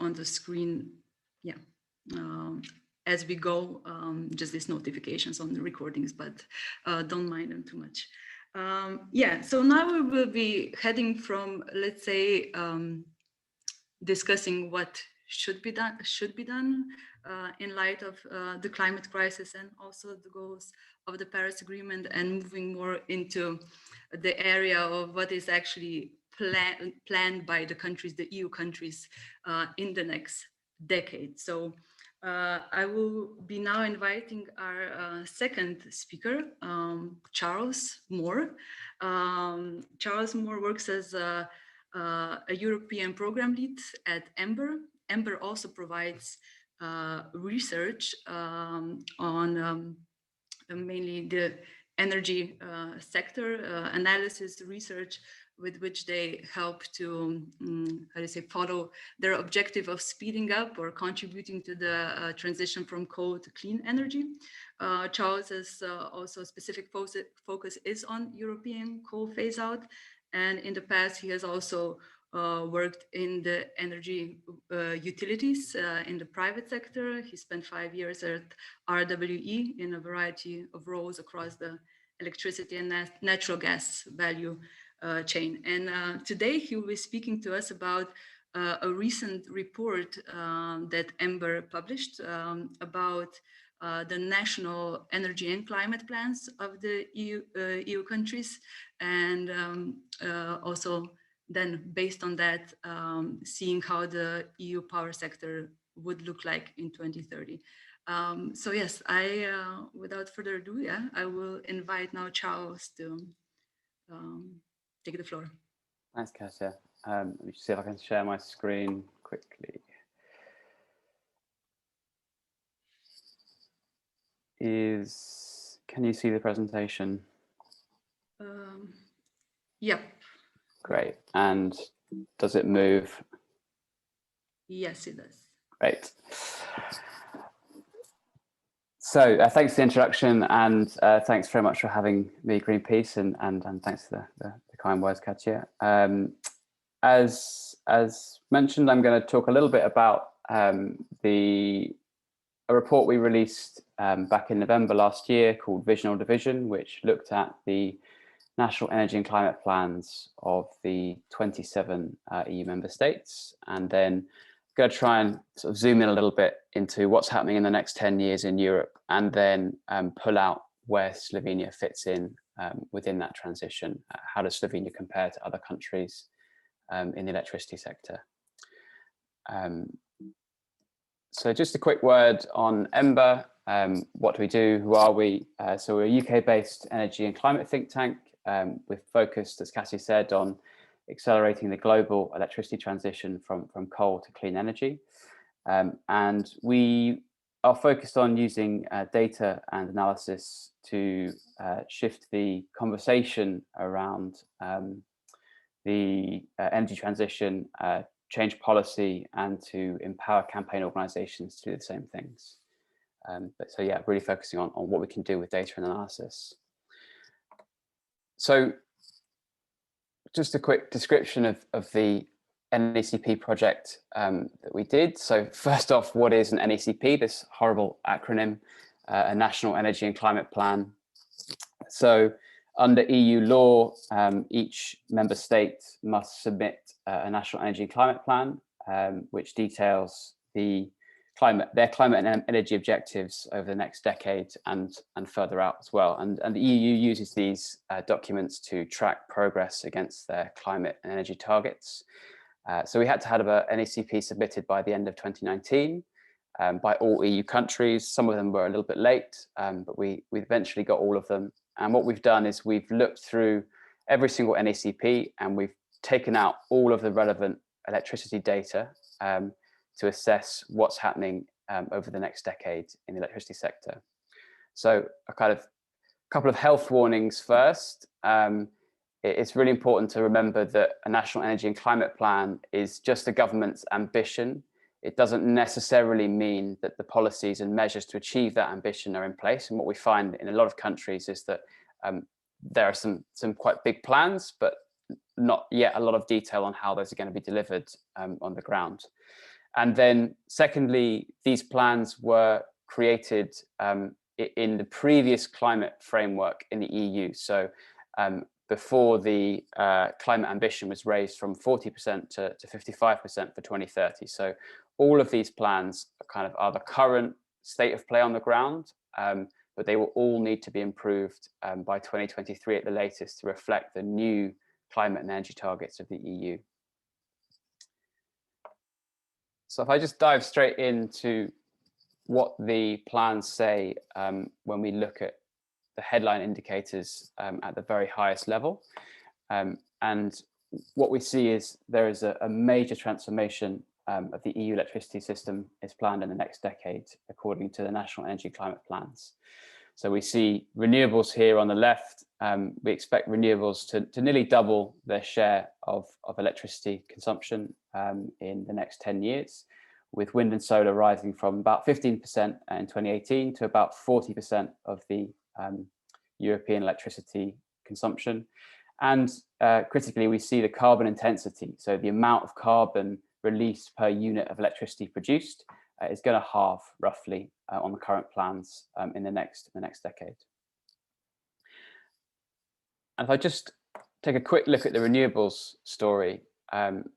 on the screen, yeah, as we go, just these notifications on the recordings, but don't mind them too much. Yeah, so now we will be heading from, let's say, discussing what should be done in light of the climate crisis and also the goals of the Paris Agreement, and moving more into the area of what is actually planned by the countries, the EU countries, in the next decade. So I will be now inviting our second speaker, Charles Moore. Charles Moore works as a European program lead at Ember. Ember also provides research on mainly the energy sector, analysis research, with which they help to, follow their objective of speeding up or contributing to the transition from coal to clean energy. Charles has also a specific focus is on European coal phase out. And in the past, he has also worked in the energy utilities in the private sector. He spent 5 years at RWE in a variety of roles across the electricity and natural gas value chain. And today he will be speaking to us about a recent report that Ember published about the national energy and climate plans of the EU countries, and also then based on that, seeing how the EU power sector would look like in 2030. So yes, without further ado, yeah, I will invite now Charles to take the floor. Thanks, Kasia. Let me see if I can share my screen quickly. Can you see the presentation? Yep. Great. And does it move? Yes, it does. Great. So thanks for the introduction, and thanks very much for having me, Greenpeace, and thanks for the kind words, Katia. As mentioned, I'm going to talk a little bit about a report we released back in November last year called Vision or Division, which looked at the national energy and climate plans of the 27 EU member states, and then going to try and sort of zoom in a little bit into what's happening in the next 10 years in Europe, and then pull out where Slovenia fits in within that transition. How does Slovenia compare to other countries in the electricity sector? So just a quick word on Ember. What do we do? Who are we? So we're a UK-based energy and climate think tank. We're focused, as Cassie said, on accelerating the global electricity transition from coal to clean energy. And we are focused on using data and analysis to shift the conversation around the energy transition, change policy, and to empower campaign organizations to do the same things. So yeah, really focusing on what we can do with data and analysis. So just a quick description of the NECP project that we did. So first off, what is an NECP, this horrible acronym? A National Energy and Climate Plan. So under EU law, each member state must submit a National Energy and Climate Plan, which details their climate and energy objectives over the next decade and further out as well. And the EU uses these documents to track progress against their climate and energy targets. So we had to have an NECP submitted by the end of 2019 by all EU countries. Some of them were a little bit late, but we eventually got all of them. And what we've done is we've looked through every single NECP, and we've taken out all of the relevant electricity data to assess what's happening over the next decade in the electricity sector. So a couple of health warnings first. It's really important to remember that a national energy and climate plan is just a government's ambition. It doesn't necessarily mean that the policies and measures to achieve that ambition are in place. And what we find in a lot of countries is that there are some quite big plans, but not yet a lot of detail on how those are going to be delivered on the ground. And then secondly, these plans were created in the previous climate framework in the EU. So before the climate ambition was raised from 40% to 55% for 2030. So all of these plans are the current state of play on the ground, but they will all need to be improved by 2023 at the latest to reflect the new climate and energy targets of the EU. So if I just dive straight into what the plans say when we look at the headline indicators at the very highest level. And what we see is there is a major transformation of the EU electricity system is planned in the next decade, according to the National Energy Climate Plans. So we see renewables here on the left. We expect renewables to nearly double their share of electricity consumption in the next 10 years, with wind and solar rising from about 15% in 2018 to about 40% of the European electricity consumption. And critically, we see the carbon intensity, so the amount of carbon released per unit of electricity produced is going to halve roughly on the current plans in the next decade. And if I just take a quick look at the renewables story,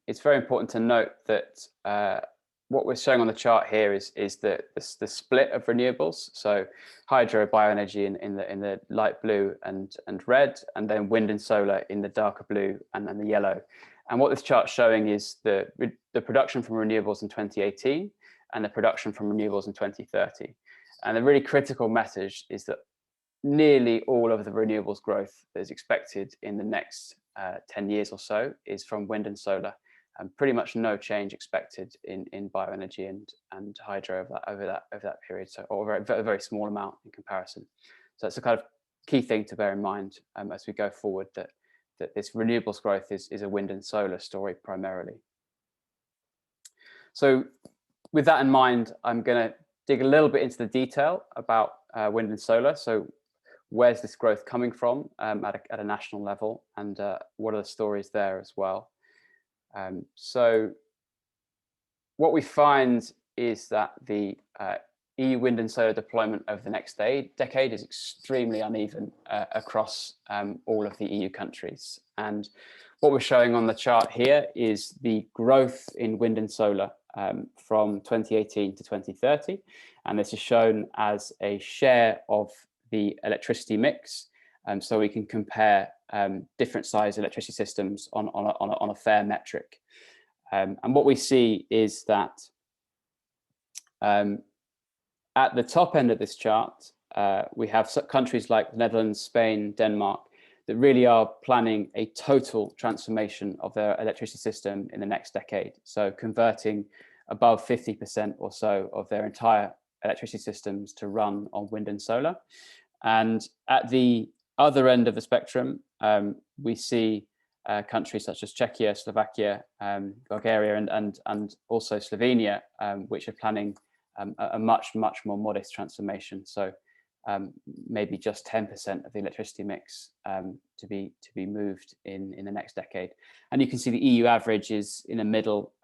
it's very important to note that what we're showing on the chart here is the split of renewables. So hydro, bioenergy in the light blue and red, and then wind and solar in the darker blue and then the yellow. And what this chart's showing is the production from renewables in 2018 and the production from renewables in 2030. And the really critical message is that nearly all of the renewables growth that is expected in the next 10 years or so is from wind and solar. And pretty much no change expected in bioenergy and hydro over that period, so or a very small amount in comparison. So it's a kind of key thing to bear in mind as we go forward, that this renewables growth is a wind and solar story primarily. So with that in mind, I'm going to dig a little bit into the detail about wind and solar. So where's this growth coming from at a national level, and what are the stories there as well? So what we find is that the EU wind and solar deployment over the next decade is extremely uneven across all of the EU countries. And what we're showing on the chart here is the growth in wind and solar from 2018 to 2030. And this is shown as a share of the electricity mix. So we can compare different size electricity systems on a fair metric. And what we see is that at the top end of this chart, we have countries like the Netherlands, Spain, Denmark, that really are planning a total transformation of their electricity system in the next decade. So converting above 50% or so of their entire electricity systems to run on wind and solar. And at the other end of the spectrum, we see countries such as Czechia, Slovakia, Bulgaria, and also Slovenia, which are planning a much more modest transformation. So maybe just 10% of the electricity mix to be moved in the next decade. And you can see the EU average is in the middle,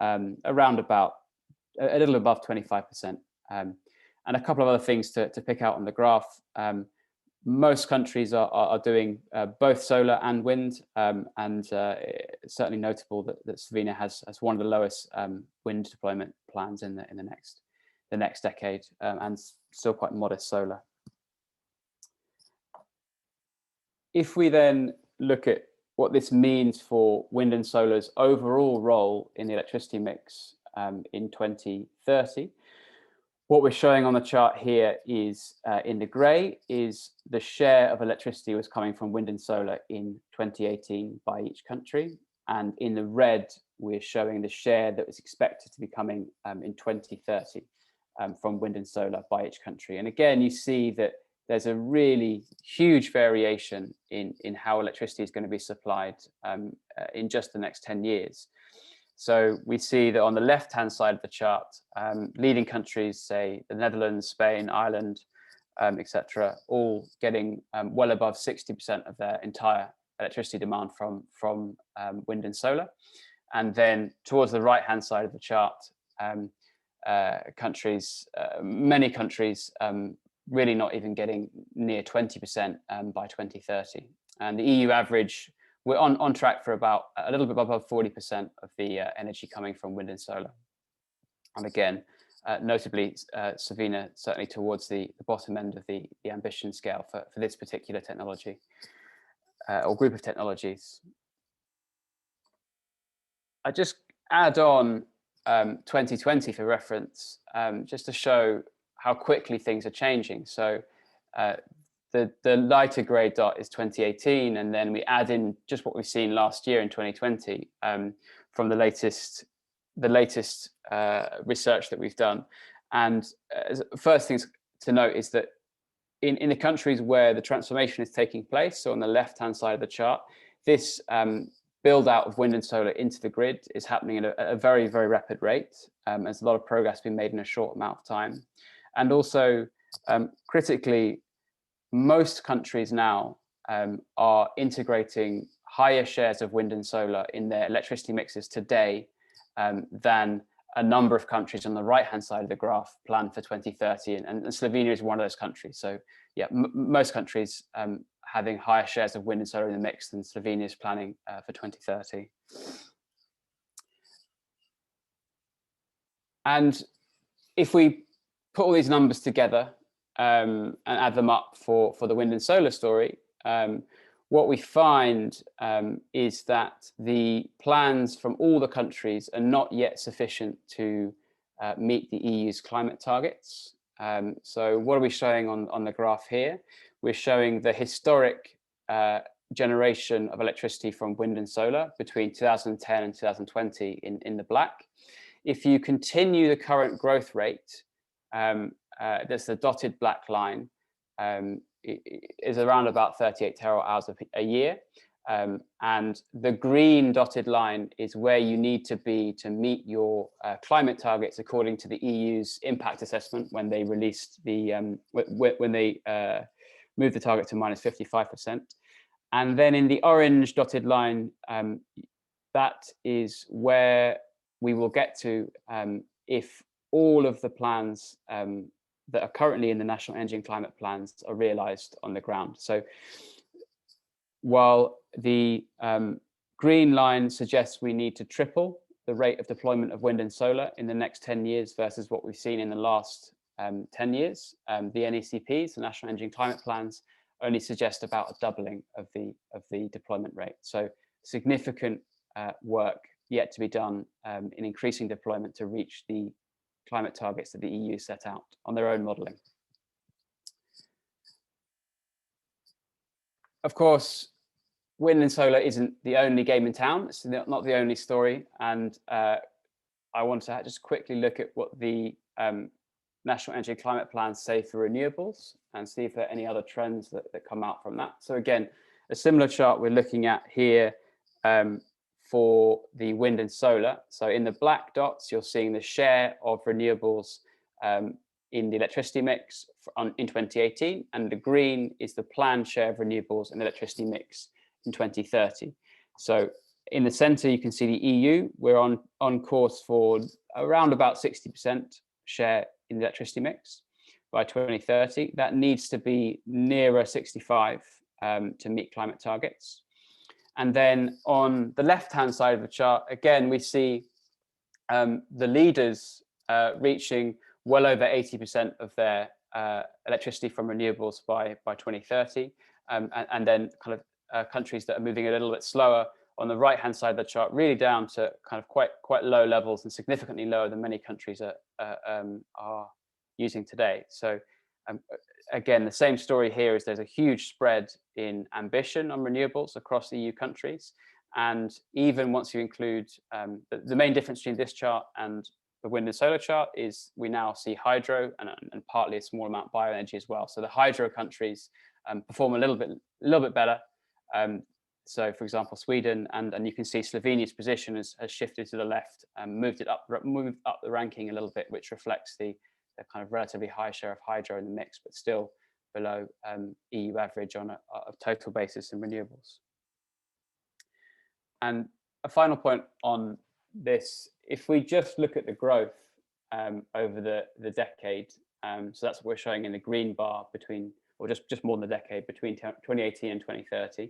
around about a little above 25%. And a couple of other things to pick out on the graph. Most countries are doing both solar and wind, and certainly notable that Slovenia has one of the lowest wind deployment plans in the next decade, and still quite modest solar. If we then look at what this means for wind and solar's overall role in the electricity mix in 2030, what we're showing on the chart here is in the grey is the share of electricity was coming from wind and solar in 2018 by each country. And in the red, we're showing the share that was expected to be coming in 2030 from wind and solar by each country. And again, you see that there's a really huge variation in how electricity is going to be supplied in just the next 10 years. So we see that on the left-hand side of the chart, leading countries, say the Netherlands, Spain, Ireland, etc., all getting well above 60% of their entire electricity demand from wind and solar. And then towards the right-hand side of the chart, countries, many countries, really not even getting near 20% by 2030. And the EU average, we're on track for about a little bit above 40% of the energy coming from wind and solar. And again, notably, Slovenia certainly towards the bottom end of the ambition scale for this particular technology or group of technologies. I just add on 2020 for reference, just to show how quickly things are changing. So the lighter grey dot is 2018, and then we add in just what we've seen last year in 2020 from the latest research that we've done. And first things to note is that in the countries where the transformation is taking place, so on the left-hand side of the chart, this build out of wind and solar into the grid is happening at a very, very rapid rate. There's a lot of progress being made in a short amount of time. And also, critically, most countries now are integrating higher shares of wind and solar in their electricity mixes today than a number of countries on the right-hand side of the graph plan for 2030, and Slovenia is one of those countries. So yeah, most countries having higher shares of wind and solar in the mix than Slovenia is planning for 2030. And if we put all these numbers together and add them up for the wind and solar story, what we find is that the plans from all the countries are not yet sufficient to meet the EU's climate targets. So what are we showing on the graph here? We're showing the historic generation of electricity from wind and solar between 2010 and 2020 in the black. If you continue the current growth rate, that's the dotted black line, is around about 38 terawatt hours a year. And the green dotted line is where you need to be to meet your climate targets according to the EU's impact assessment when they released the, when they moved the target to minus 55%. And then in the orange dotted line, that is where we will get to if all of the plans that are currently in the National Energy and Climate plans are realized on the ground. So while the green line suggests we need to triple the rate of deployment of wind and solar in the next 10 years versus what we've seen in the last 10 years, the NECPs, the National Energy and Climate plans, only suggest about a doubling of the deployment rate. So significant work yet to be done in increasing deployment to reach the climate targets that the EU set out on their own modelling. Of course, wind and solar isn't the only game in town. It's not the only story. And I want to just quickly look at what the National Energy and Climate plans say for renewables and see if there are any other trends that come out from that. So again, a similar chart we're looking at here for the wind and solar. So in the black dots, you're seeing the share of renewables in the electricity mix in 2018, and the green is the planned share of renewables in the electricity mix in 2030. So in the center, you can see the EU. We're on course for around about 60% share in the electricity mix by 2030. That needs to be nearer 65 to meet climate targets. And then on the left-hand side of the chart, again, we see the leaders reaching well over 80% of their electricity from renewables by 2030. And then kind of countries that are moving a little bit slower on the right-hand side of the chart, really down to kind of quite low levels and significantly lower than many countries are using today. So again, the same story here is there's a huge spread in ambition on renewables across EU countries. And even once you include the main difference between this chart and the wind and solar chart is we now see hydro and partly a small amount of bioenergy as well. So the hydro countries perform a little bit better. So for example, Sweden, and you can see Slovenia's position has shifted to the left and moved up the ranking a little bit, which reflects the kind of relatively high share of hydro in the mix, but still below EU average on a total basis in renewables. And a final point on this, if we just look at the growth over the decade. So that's what we're showing in the green bar between, or just more than a decade, between 2018 and 2030.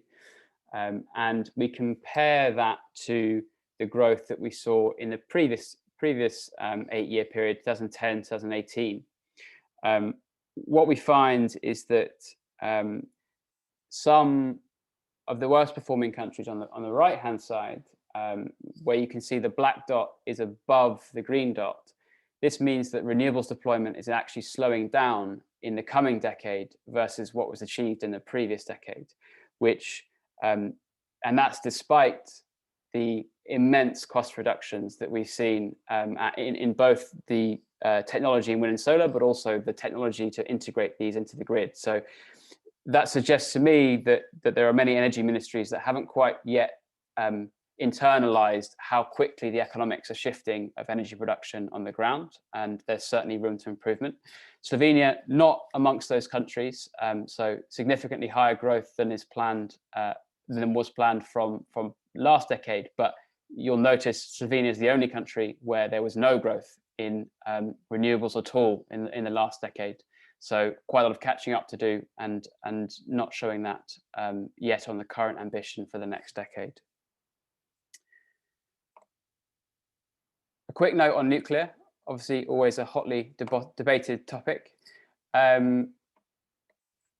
And we compare that to the growth that we saw in the previous 8-year period, 2010, 2018. What we find is that some of the worst performing countries on the right hand side, where you can see the black dot is above the green dot, this means that renewables deployment is actually slowing down in the coming decade versus what was achieved in the previous decade, which and that's despite the immense cost reductions that we've seen in both the technology in wind and solar, but also the technology to integrate these into the grid. So that suggests to me that there are many energy ministries that haven't quite yet internalized how quickly the economics are shifting of energy production on the ground, and there's certainly room to improvement. Slovenia, not amongst those countries, so significantly higher growth than is planned, than was planned from last decade. But you'll notice Slovenia is the only country where there was no growth in renewables at all in the last decade. So quite a lot of catching up to do, and not showing that yet on the current ambition for the next decade. A quick note on nuclear, obviously always a hotly debated topic.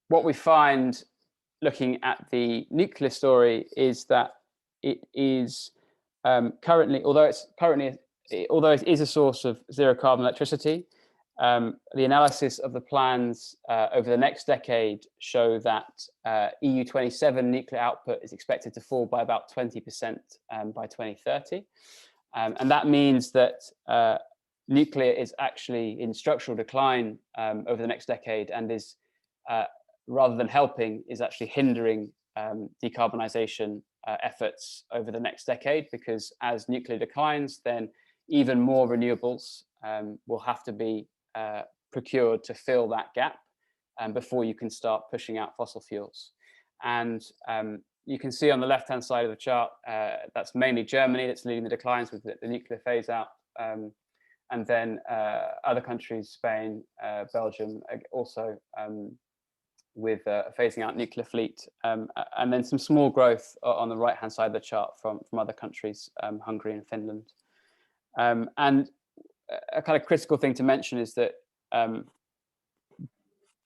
What we find looking at the nuclear story is that it is currently, although it is a source of zero carbon electricity, the analysis of the plans over the next decade show that EU 27 nuclear output is expected to fall by about 20% by 2030. And that means that nuclear is actually in structural decline over the next decade, and is, rather than helping, is actually hindering decarbonisation efforts over the next decade, because as nuclear declines, then even more renewables will have to be procured to fill that gap before you can start pushing out fossil fuels. And you can see on the left-hand side of the chart, that's mainly Germany that's leading the declines with the nuclear phase out. And then other countries, Spain, Belgium, also with phasing out nuclear fleet. And then some small growth on the right-hand side of the chart from other countries, Hungary and Finland. And a kind of critical thing to mention is that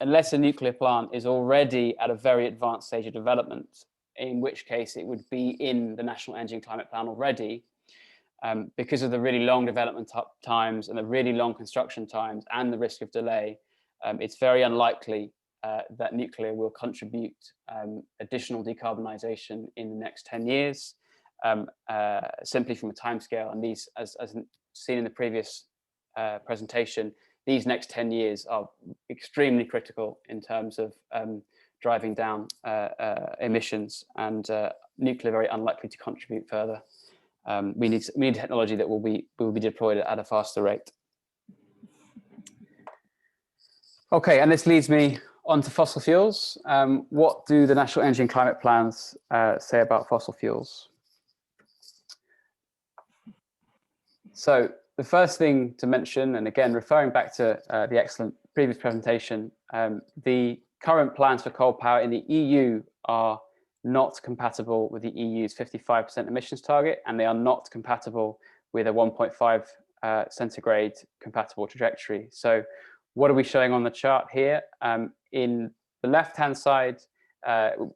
unless a nuclear plant is already at a very advanced stage of development, in which case it would be in the National Energy and Climate Plan already, because of the really long development times and the really long construction times and the risk of delay, it's very unlikely that nuclear will contribute additional decarbonisation in the next 10 years, simply from a timescale. And these, as seen in the previous presentation, these next 10 years are extremely critical in terms of driving down emissions, and nuclear very unlikely to contribute further. We need technology that will be deployed at a faster rate. Okay, and this leads me on to fossil fuels. What do the National Energy and Climate Plans say about fossil fuels? So the first thing to mention, and again referring back to the excellent previous presentation, the current plans for coal power in the EU are not compatible with the EU's 55% emissions target, and they are not compatible with a 1.5 centigrade compatible trajectory. So what are we showing on the chart here? In the left-hand side,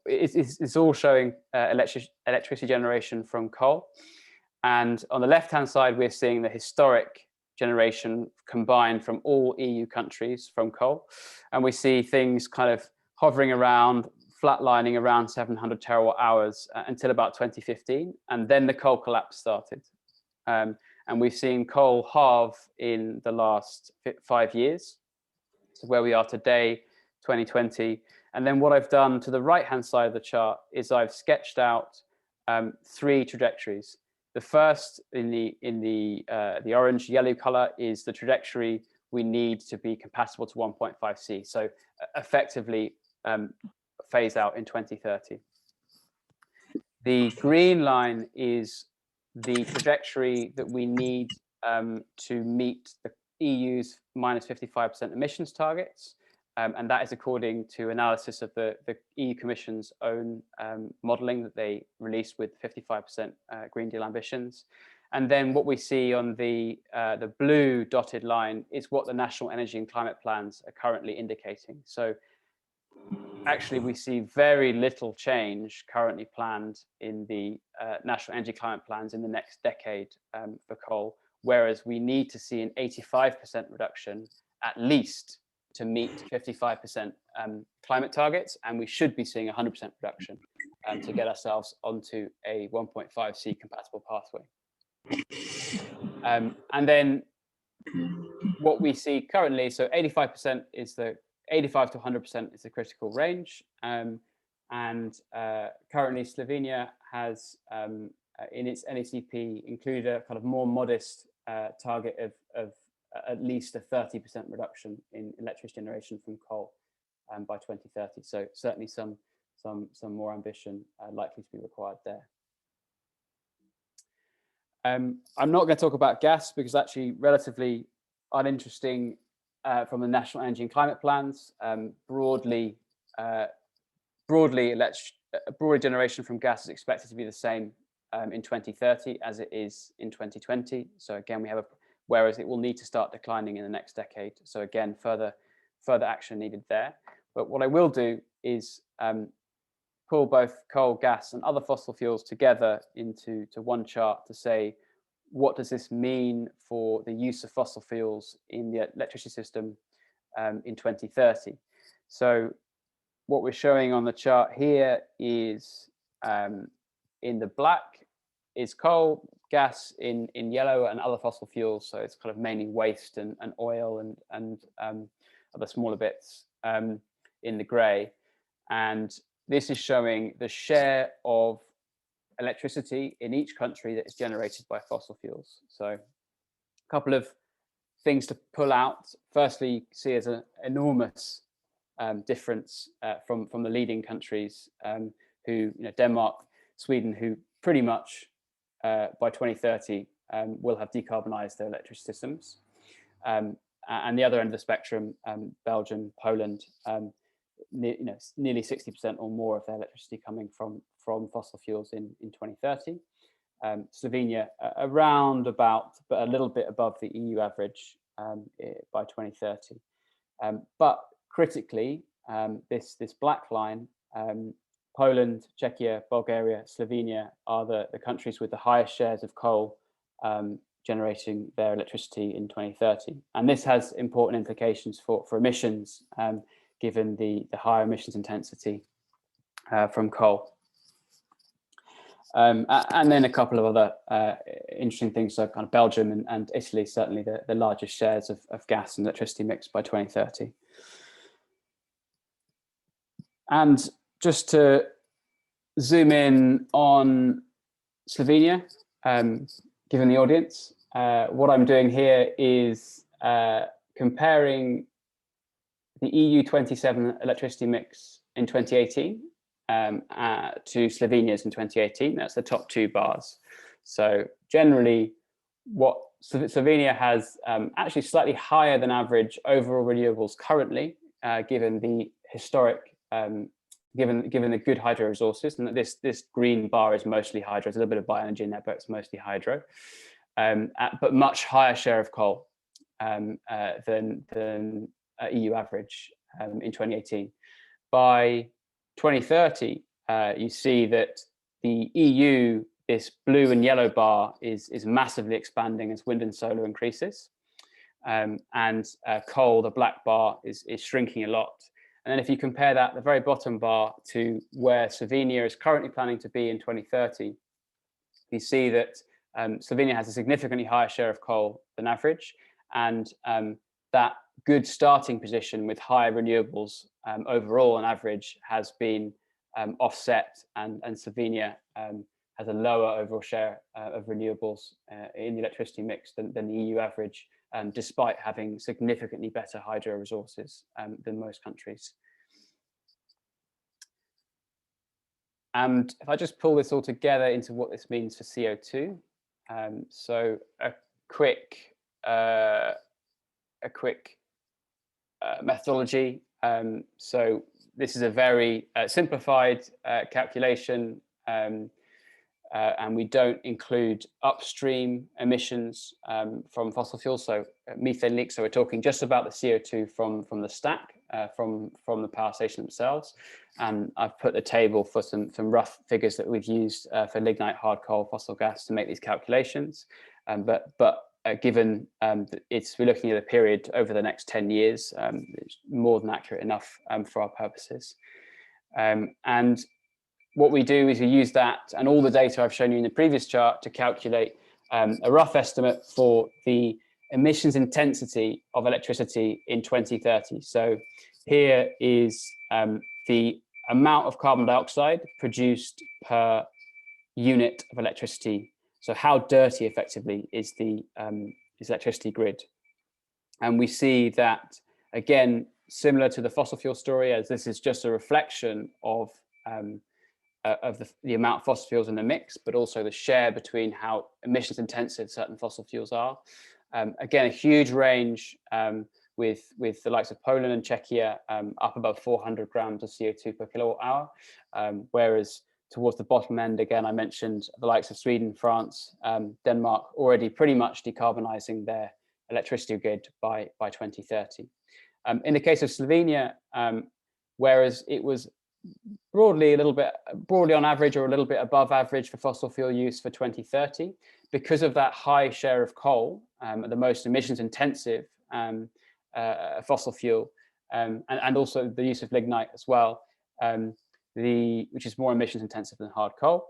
it's all showing electricity generation from coal. And on the left-hand side, we're seeing the historic generation combined from all EU countries from coal. And we see things kind of hovering around, flatlining around 700 terawatt hours until about 2015. And then the coal collapse started. And we've seen coal halve in the last 5 years. So where we are today, 2020. And then what I've done to the right-hand side of the chart is I've sketched out 3 trajectories. The first in the orange yellow color is the trajectory we need to be compatible to 1.5C. So effectively phase out in 2030. The green line is the trajectory that we need to meet the EU's minus 55% emissions targets. And that is according to analysis of the EU Commission's own modelling that they released with 55% Green Deal ambitions. And then what we see on the blue dotted line is what the national energy and climate plans are currently indicating. So actually, we see very little change currently planned in the national energy climate plans in the next decade for coal, whereas we need to see an 85% reduction at least to meet 55% climate targets, and we should be seeing 100% reduction to get ourselves onto a 1.5C compatible pathway. And then what we see currently, so 85% is the 85 to 100% is the critical range, and currently Slovenia has in its NECP included a kind of more modest target of at least a 30% reduction in electricity generation from coal by 2030. So certainly some more ambition likely to be required there. I'm not going to talk about gas because actually relatively uninteresting from the national energy and climate plans. Broadly generation from gas is expected to be the same in 2030 as it is in 2020. So again, we have whereas it will need to start declining in the next decade. So again, further action needed there. But what I will do is pull both coal, gas, and other fossil fuels together into one chart to say, what does this mean for the use of fossil fuels in the electricity system in 2030? So what we're showing on the chart here is in the black is coal, gas in yellow, and other fossil fuels. So it's kind of mainly waste and oil and other smaller bits in the gray. And this is showing the share of electricity in each country that is generated by fossil fuels. So a couple of things to pull out. Firstly, you see as an enormous difference from the leading countries who, Denmark, Sweden, who pretty much by 2030 will have decarbonized their electricity systems. And the other end of the spectrum, Belgium, Poland, nearly 60% or more of their electricity coming from fossil fuels in 2030. Slovenia around about, but a little bit above the EU average by 2030. But critically, this black line, Poland, Czechia, Bulgaria, Slovenia are the countries with the highest shares of coal generating their electricity in 2030. And this has important implications for emissions, given the higher emissions intensity from coal. And then a couple of other interesting things, so kind of Belgium and Italy, certainly the largest shares of gas and electricity mix by 2030. And just to zoom in on Slovenia, given the audience, what I'm doing here is comparing the EU 27 electricity mix in 2018 to Slovenia's in 2018. That's the top two bars. So generally, what Slovenia has actually slightly higher than average overall renewables currently, given the historic, given the good hydro resources, and this green bar is mostly hydro. There's a little bit of bioenergy in there, but it's mostly hydro. But much higher share of coal than EU average in 2018. By 2030, you see that the EU, this blue and yellow bar, is massively expanding as wind and solar increases, and coal, the black bar, is shrinking a lot. And then if you compare that, the very bottom bar, to where Slovenia is currently planning to be in 2030, you see that Slovenia has a significantly higher share of coal than average, and that good starting position with higher renewables overall on average has been offset, and Slovenia has a lower overall share of renewables in the electricity mix than the EU average, despite having significantly better hydro resources than most countries. And if I just pull this all together into what this means for CO2, so a quick a quick methodology. So this is a very simplified calculation, and we don't include upstream emissions from fossil fuels, so methane leaks. So we're talking just about the CO2 from the stack, from the power station themselves. And I've put the table for some rough figures that we've used for lignite, hard coal, fossil gas to make these calculations. Given that we're looking at a period over the next 10 years, it's more than accurate enough for our purposes. And what we do is we use that and all the data I've shown you in the previous chart to calculate a rough estimate for the emissions intensity of electricity in 2030. So here is the amount of carbon dioxide produced per unit of electricity. So how dirty effectively is the electricity grid? And we see that, again, similar to the fossil fuel story, as this is just a reflection of the amount of fossil fuels in the mix, but also the share between how emissions intensive certain fossil fuels are. Again, a huge range with the likes of Poland and Czechia up above 400 grams of CO2 per kilowatt hour, whereas towards the bottom end, again, I mentioned the likes of Sweden, France, Denmark already pretty much decarbonizing their electricity grid by 2030. In the case of Slovenia, whereas it was broadly on average or a little bit above average for fossil fuel use for 2030, because of that high share of coal, the most emissions intensive fossil fuel, and also the use of lignite as well, which is more emissions intensive than hard coal.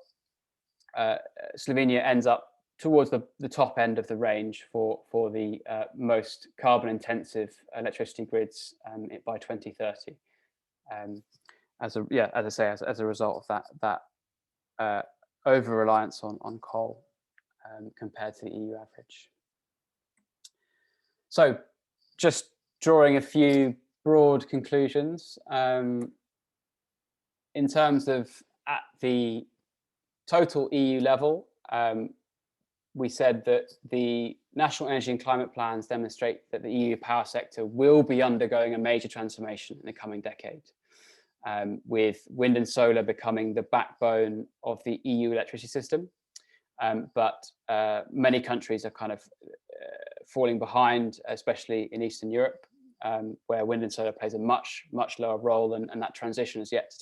Slovenia ends up towards the top end of the range for the most carbon intensive electricity grids by 2030. As a result of that over reliance on coal compared to the EU average. So just drawing a few broad conclusions in terms of at the total EU level, we said that the national energy and climate plans demonstrate that the EU power sector will be undergoing a major transformation in the coming decade, with wind and solar becoming the backbone of the EU electricity system. But many countries are kind of falling behind, especially in Eastern Europe, where wind and solar plays a much lower role, and that transition is yet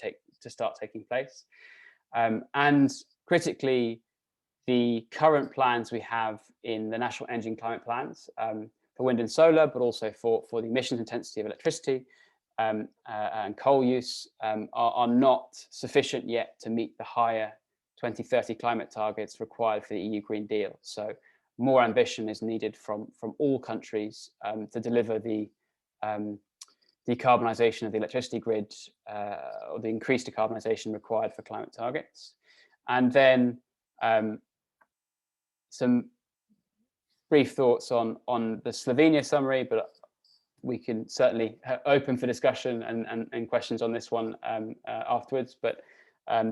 to start taking place. And critically, the current plans we have in the national energy and climate plans for wind and solar, but also for the emissions intensity of electricity and coal use are not sufficient yet to meet the higher 2030 climate targets required for the EU Green Deal. So more ambition is needed from all countries to deliver the decarbonisation of the electricity grid, or the increased decarbonisation required for climate targets. And then some brief thoughts on the Slovenia summary, but we can certainly open for discussion and questions on this one afterwards. But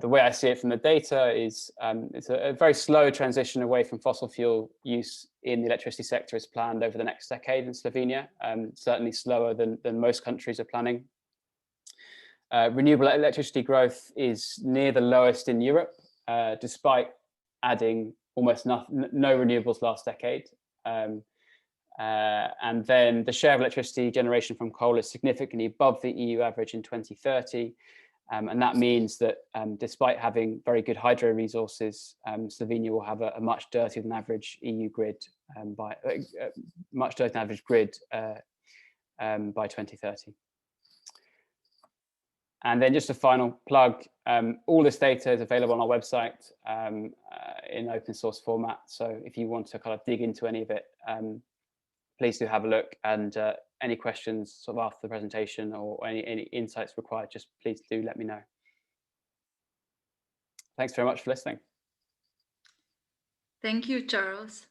the way I see it from the data is it's a very slow transition away from fossil fuel use in the electricity sector is planned over the next decade in Slovenia, certainly slower than most countries are planning. Renewable electricity growth is near the lowest in Europe, despite adding almost no renewables last decade. And then the share of electricity generation from coal is significantly above the EU average in 2030. And that means that despite having very good hydro resources, Slovenia will have a much dirtier than average EU grid by 2030. And then just a final plug, all this data is available on our website in open source format. So if you want to kind of dig into any of it, please do have a look, and any questions sort of after the presentation or any insights required, just please do let me know. Thanks very much for listening. Thank you, Charles.